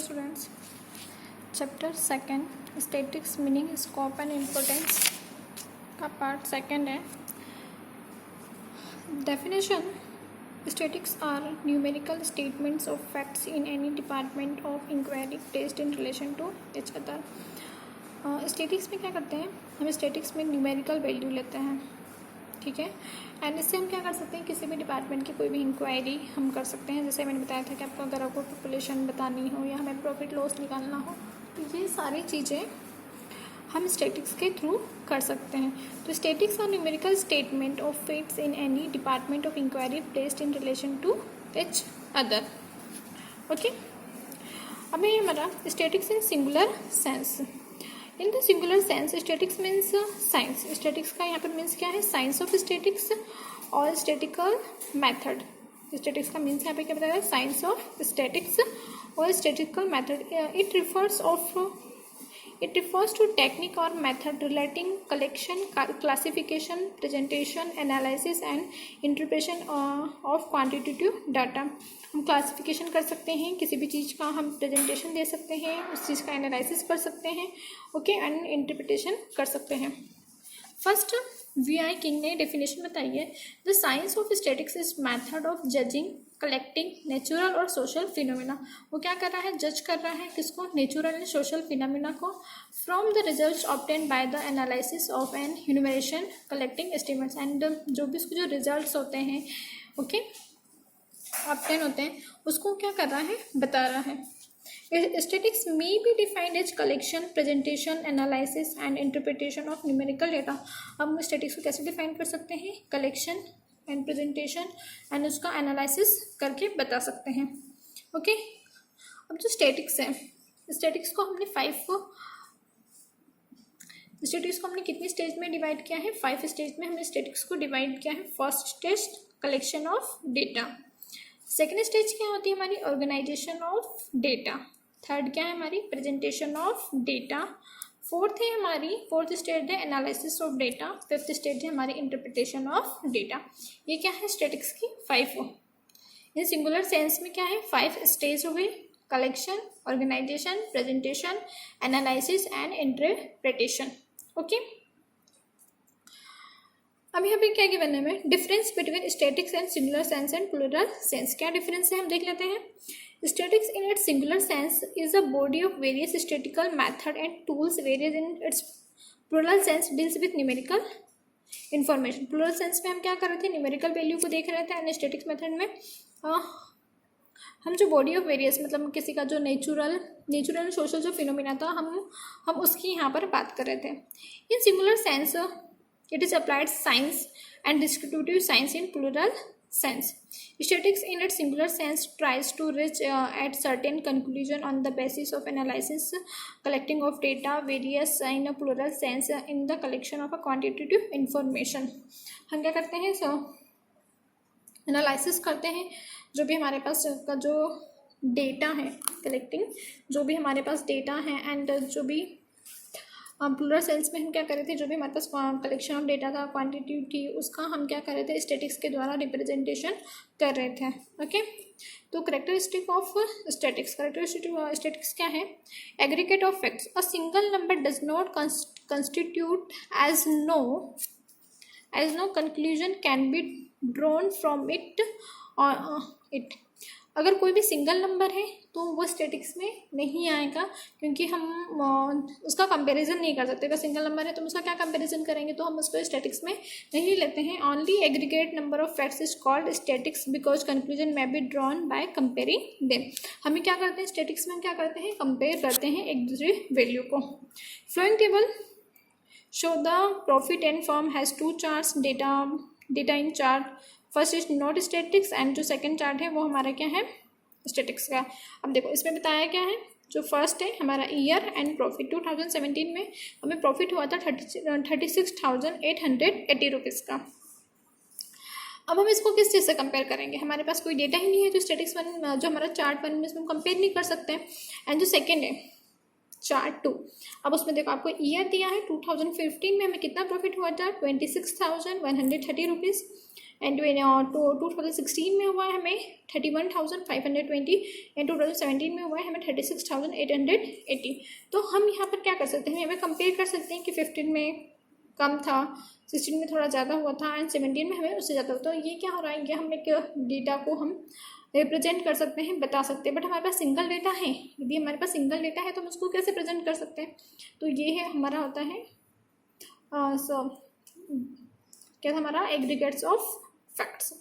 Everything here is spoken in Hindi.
Students, chapter second statistics meaning scope and importance का पार्ट सेकंड है। Definition: statistics are numerical statements of facts in any department of inquiry placed in relation to each other. Statistics में क्या करते हैं, हम स्टैटिक्स में न्यूमेरिकल वैल्यू लेते हैं, ठीक है। एंड इससे हम क्या कर सकते हैं, किसी भी डिपार्टमेंट की कोई भी इंक्वायरी हम कर सकते हैं। जैसे मैंने बताया था कि आपको अगर आपको पॉपुलेशन बतानी हो या हमें प्रॉफिट लॉस निकालना हो, तो ये सारी चीज़ें हम स्टैटिक्स के थ्रू कर सकते हैं। तो statistics are numerical statement of facts in any department of inquiry placed in relation to each other. Okay, अब ये हमारा statistics in singular sense. In the singular sense statistics means science. Statistics का यहाँ पर मीन्स क्या है, साइंस ऑफ स्टैटिक्स और स्टैटिकल मेथड। स्टैटिक्स का मीन्स यहाँ पे क्या बताया है, साइंस ऑफ स्टैटिक्स और statistical method. It refers to technique और method relating collection, classification, presentation, analysis and interpretation of quantitative data. हम क्लासिफिकेशन कर सकते हैं, किसी भी चीज़ का हम प्रेजेंटेशन दे सकते हैं, उस चीज़ का एनालिसिस कर सकते हैं, ओके, एंड इंटरप्रिटेशन कर सकते हैं। First, V.I. किंग ने डेफिनेशन बताई है, the science of statics is method of judging, collecting natural और सोशल फिनोमिना। वो क्या कर रहा है, जज कर रहा है किसको, नेचुरल एंड सोशल फिनोमिना को, from the results obtain by the analysis of an enumeration collecting estimates. And जो भी उसके जो रिजल्ट्स होते हैं, ओके, ऑब्टेन होते हैं, उसको क्या कर रहा है, बता रहा है। Statistics may be defined as collection, presentation, analysis and interpretation of numerical data। हम स्टैटिक्स को कैसे डिफाइन कर सकते हैं, कलेक्शन एंड प्रेजेंटेशन एंड उसका एनालिसिस करके बता सकते हैं, ओके। अब जो स्टैटिक्स है, स्टैटिक्स को हमने कितनी स्टेज में डिवाइड किया है, 5 स्टेज में हमने स्टैटिक्स को डिवाइड किया है। First stage collection of data, second stage क्या होती है हमारी, ऑर्गेनाइजेशन ऑफ डेटा, थर्ड क्या है हमारी, presentation of data, fourth stage है analysis of data, fifth stage है हमारी इंटरप्रिटेशन ऑफ डेटा। ये क्या है स्टैटिक्स की 5। इन सिंगुलर सेंस में क्या है, 5 स्टेज हो गई, collection, organisation, presentation, analysis and interpretation, okay. अब यहाँ पे क्या गिवन है हमें, difference between statistics and singular sense and plural sense. क्या डिफरेंस है हम देख लेते हैं। Statistics in its singular sense is a body of various statistical method and tools, various in its plural sense deals with numerical information. Plural sense में हम क्या कर रहे थे, न्यूमेरिकल वैल्यू को देख रहे थे, एंड स्टैटिक्स मेथड में हम जो बॉडी ऑफ वेरियस मतलब किसी का जो नेचुरल एंड सोशल जो फिनोमिना था, हम उसकी यहाँ पर बात कर रहे थे। इन singular sense it is applied science and descriptive science in plural sense. Statistics in its singular sense tries to reach at certain conclusion on the basis of analysis, collecting of data, various in a plural sense in the collection of a quantitative information। हम क्या करते हैं, एनालिसिस करते हैं जो भी हमारे पास का जो डेटा है, कलेक्टिंग जो भी हमारे पास डेटा है, एंड जो भी प्लूरल सेंस में हम क्या कर रहे थे, जो भी हमारे पास कलेक्शन ऑफ डेटा था, क्वांटिटी थी, उसका हम क्या कर रहे थे, स्टैटिक्स के द्वारा रिप्रेजेंटेशन कर रहे थे, ओके। तो करेक्टरिस्टिक ऑफ स्टैटिक्स, स्टैटिक्स क्या है, aggregate of facts, a single number does not constitute as no conclusion can be drawn from it. अगर कोई भी सिंगल नंबर है तो वो स्टैटिक्स में नहीं आएगा, क्योंकि हम उसका कंपैरिजन नहीं कर सकते। अगर सिंगल नंबर है तो हम उसका क्या कंपैरिजन करेंगे, तो हम उसको स्टैटिक्स में नहीं लेते हैं। Only aggregate number of facts is called statics because conclusion may be drawn by comparing them. हमें क्या करते हैं स्टैटिक्स में, हम क्या करते हैं, कंपेयर करते हैं एक दूसरे वैल्यू को। Following table show the profit and firm has 2 charts, data in chart. First is not statistics and जो सेकंड चार्ट है वो हमारा क्या है, स्टैटिक्स का। अब देखो इसमें बताया क्या है, जो फर्स्ट है हमारा ईयर एंड प्रॉफिट। 2017 में हमें प्रॉफिट हुआ था 36,880 रुपीज़ का। अब हम इसको किस चीज़ से कंपेयर करेंगे, हमारे पास कोई डेटा ही नहीं है, तो स्टैटिक्स वन जो हमारा चार्ट वन में इसमें कंपेयर नहीं कर सकते। एंड जो सेकेंड है चार्ट 2, अब उसमें देखो आपको ईयर दिया है 2015 में हमें कितना प्रॉफिट हुआ था, 26,130 रुपीज़। एंड 2016 में हुआ है हमें 31,520 एंड 2017 में हुआ है हमें 36,880। तो हम यहाँ पर क्या कर सकते हैं, हमें कंपेयर कर सकते हैं कि 15 में कम था, 16 में थोड़ा ज़्यादा हुआ था एंड 17 में हमें उससे ज़्यादा हुआ। तो ये क्या हो रहा है, ये हम एक डेटा को हम रिप्रेजेंट कर सकते हैं, बता सकते हैं, बट हमारे पास सिंगल डेटा है। यदि हमारे पास सिंगल डेटा है तो हम उसको कैसे प्रेजेंट कर सकते हैं। तो ये है हमारा होता है क्या था हमारा एग्रीगेट्स ऑफ फैक्ट्स।